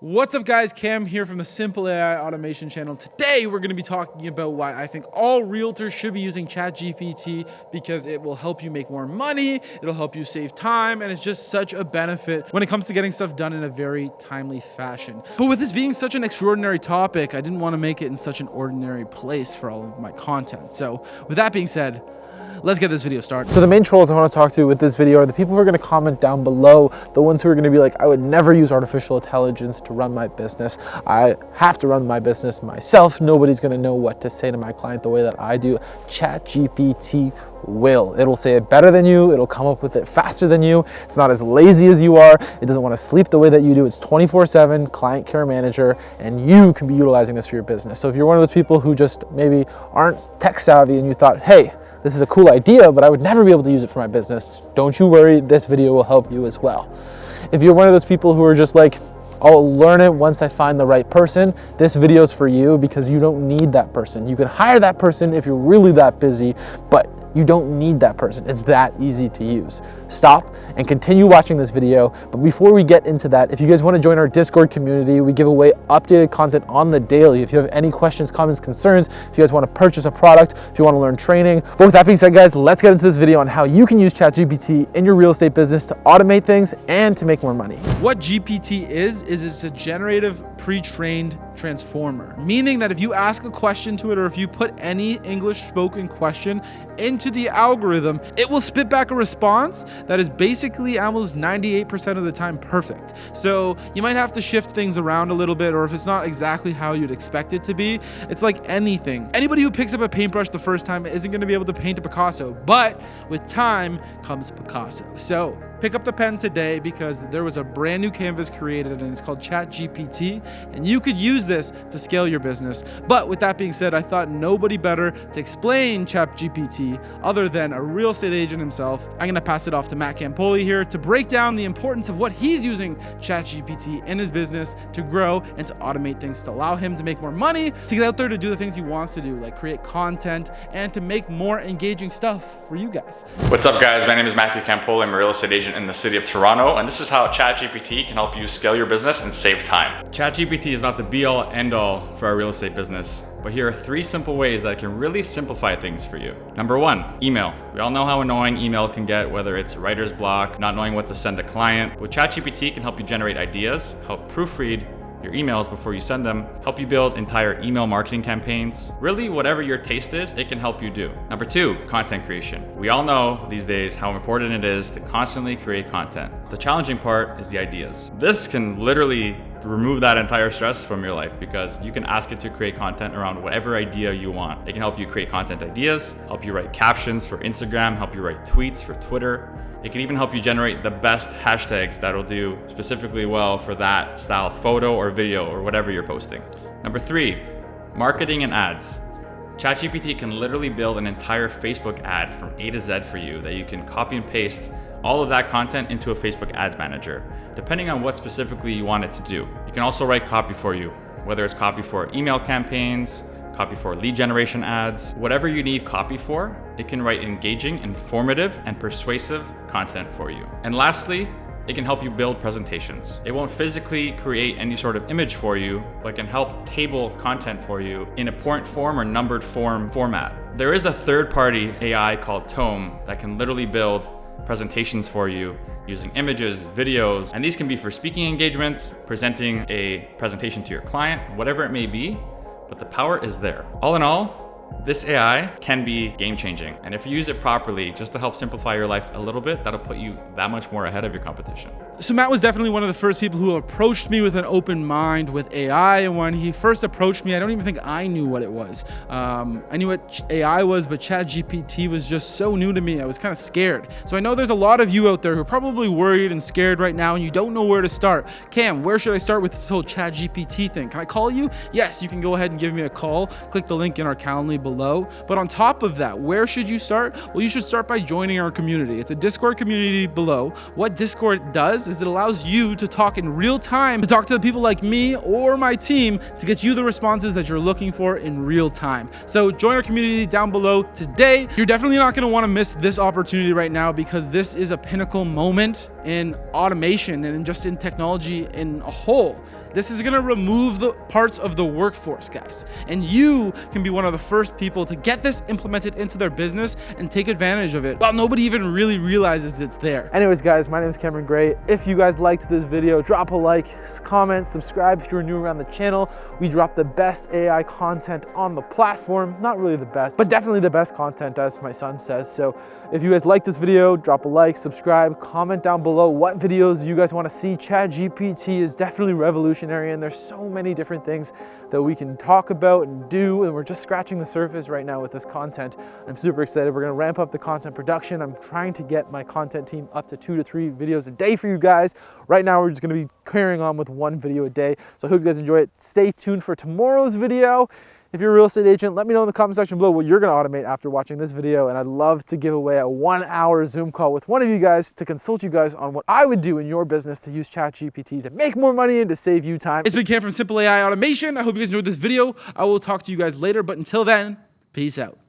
What's up guys, Cam here from the Simple AI Automation channel. Today we're going to be talking about why I think all realtors should be using Chat GPT because it will help you make more money, it'll help you save time, and it's just such a benefit when it comes to getting stuff done in a very timely fashion. But with this being such an extraordinary topic, I didn't want to make it in such an ordinary place for all of my content. So with that being said, let's get this video started. So the main trolls I want to talk to with this video are the people who are going to comment down below, the ones who are going to be like, I would never use artificial intelligence to run my business. I have to run my business myself. Nobody's going to know what to say to my client the way that I do. Chat GPT will. It'll say it better than you. It'll come up with it faster than you. It's not as lazy as you are. It doesn't want to sleep the way that you do. It's 24/7 client care manager, and you can be utilizing this for your business. So if you're one of those people who just maybe aren't tech savvy and you thought, hey, this is a cool idea, but I would never be able to use it for my business, don't you worry, this video will help you as well. If you're one of those people who are just like, I'll learn it once I find the right person, this video is for you because you don't need that person. You can hire that person if you're really that busy, but you don't need that person. It's that easy to use. Stop and continue watching this video. But before we get into that, if you guys want to join our Discord community, we give away updated content on the daily. If you have any questions, comments, concerns, if you guys want to purchase a product, if you want to learn training. But with that being said, guys, let's get into this video on how you can use ChatGPT in your real estate business to automate things and to make more money. What GPT is it's a generative pre-trained transformer, meaning that if you ask a question to it or if you put any English spoken question into the algorithm, it will spit back a response that is basically almost 98% of the time perfect. So you might have to shift things around a little bit, or if it's not exactly how you'd expect it to be, it's like anything. Anybody who picks up a paintbrush the first time isn't going to be able to paint a Picasso, but with time comes Picasso. So pick up the pen today because there was a brand new canvas created and it's called Chat GPT, and you could use this to scale your business. But with that being said, I thought nobody better to explain Chat GPT other than a real estate agent himself. I'm going to pass it off to Matt Campoli here to break down the importance of what he's using Chat GPT in his business to grow and to automate things to allow him to make more money, to get out there to do the things he wants to do, like create content and to make more engaging stuff for you guys. What's up guys, my name is Matthew Campoli. I'm a real estate agent in the city of Toronto, and this is how ChatGPT can help you scale your business and save time. ChatGPT is not the be-all, end-all for our real estate business, but here are 3 simple ways that can really simplify things for you. Number 1, email. We all know how annoying email can get, whether it's writer's block, not knowing what to send a client. With ChatGPT, can help you generate ideas, help proofread your emails before you send them, help you build entire email marketing campaigns. Really, whatever your taste is, it can help you do. Number 2, content creation. We all know these days how important it is to constantly create content. The challenging part is the ideas. This can literally remove that entire stress from your life because you can ask it to create content around whatever idea you want. It can help you create content ideas, help you write captions for Instagram, help you write tweets for Twitter. It can even help you generate the best hashtags that'll do specifically well for that style photo or video or whatever you're posting. Number 3, marketing and ads. ChatGPT can literally build an entire Facebook ad from A to Z for you that you can copy and paste all of that content into a Facebook ads manager, depending on what specifically you want it to do. It can also write copy for you, whether it's copy for email campaigns, copy for lead generation ads, whatever you need copy for, it can write engaging, informative, and persuasive content for you. And lastly, it can help you build presentations. It won't physically create any sort of image for you, but can help table content for you in a point form or numbered form format. There is a third-party AI called Tome that can literally build presentations for you using images, videos, and these can be for speaking engagements, presenting a presentation to your client, whatever it may be, but the power is there. All in all, this AI can be game-changing, and if you use it properly just to help simplify your life a little bit, that'll put you that much more ahead of your competition. So Matt was definitely one of the first people who approached me with an open mind with AI, and when he first approached me, I don't even think I knew what it was. I knew what AI was, but ChatGPT was just so new to me, I was kind of scared. So I know there's a lot of you out there who are probably worried and scared right now, and you don't know where to start. Cam, where should I start with this whole ChatGPT thing? Can I call you? Yes, you can go ahead and give me a call. Click the link in our Calendly below. But on top of that, where should you start? Well, you should start by joining our community. It's a Discord community below. What Discord does is it allows you to talk in real time, to talk to the people like me or my team to get you the responses that you're looking for in real time. So join our community down below today. You're definitely not going to want to miss this opportunity right now because this is a pinnacle moment in automation and just in technology in a whole. This is gonna remove the parts of the workforce, guys. And you can be one of the first people to get this implemented into their business and take advantage of it while nobody even really realizes it's there. Anyways, guys, my name is Cameron Gray. If you guys liked this video, drop a like, comment, subscribe if you're new around the channel. We drop the best AI content on the platform. Not really the best, but definitely the best content, as my son says. So if you guys like this video, drop a like, subscribe, comment down below what videos you guys want to see. Chat GPT is definitely revolutionary, and there's so many different things that we can talk about and do, and we're just scratching the surface right now with this content. I'm super excited. We're going to ramp up the content production. I'm trying to get my content team up to 2 to 3 videos a day for you guys. Right now we're just going to be carrying on with 1 video a day, so I hope you guys enjoy it. Stay tuned for tomorrow's video. If you're a real estate agent, let me know in the comment section below what you're gonna automate after watching this video, and I'd love to give away a 1-hour Zoom call with one of you guys to consult you guys on what I would do in your business to use Chat GPT to make more money and to save you time. It's been Cam from Simple AI Automation. I hope you guys enjoyed this video. I will talk to you guys later, but until then, peace out.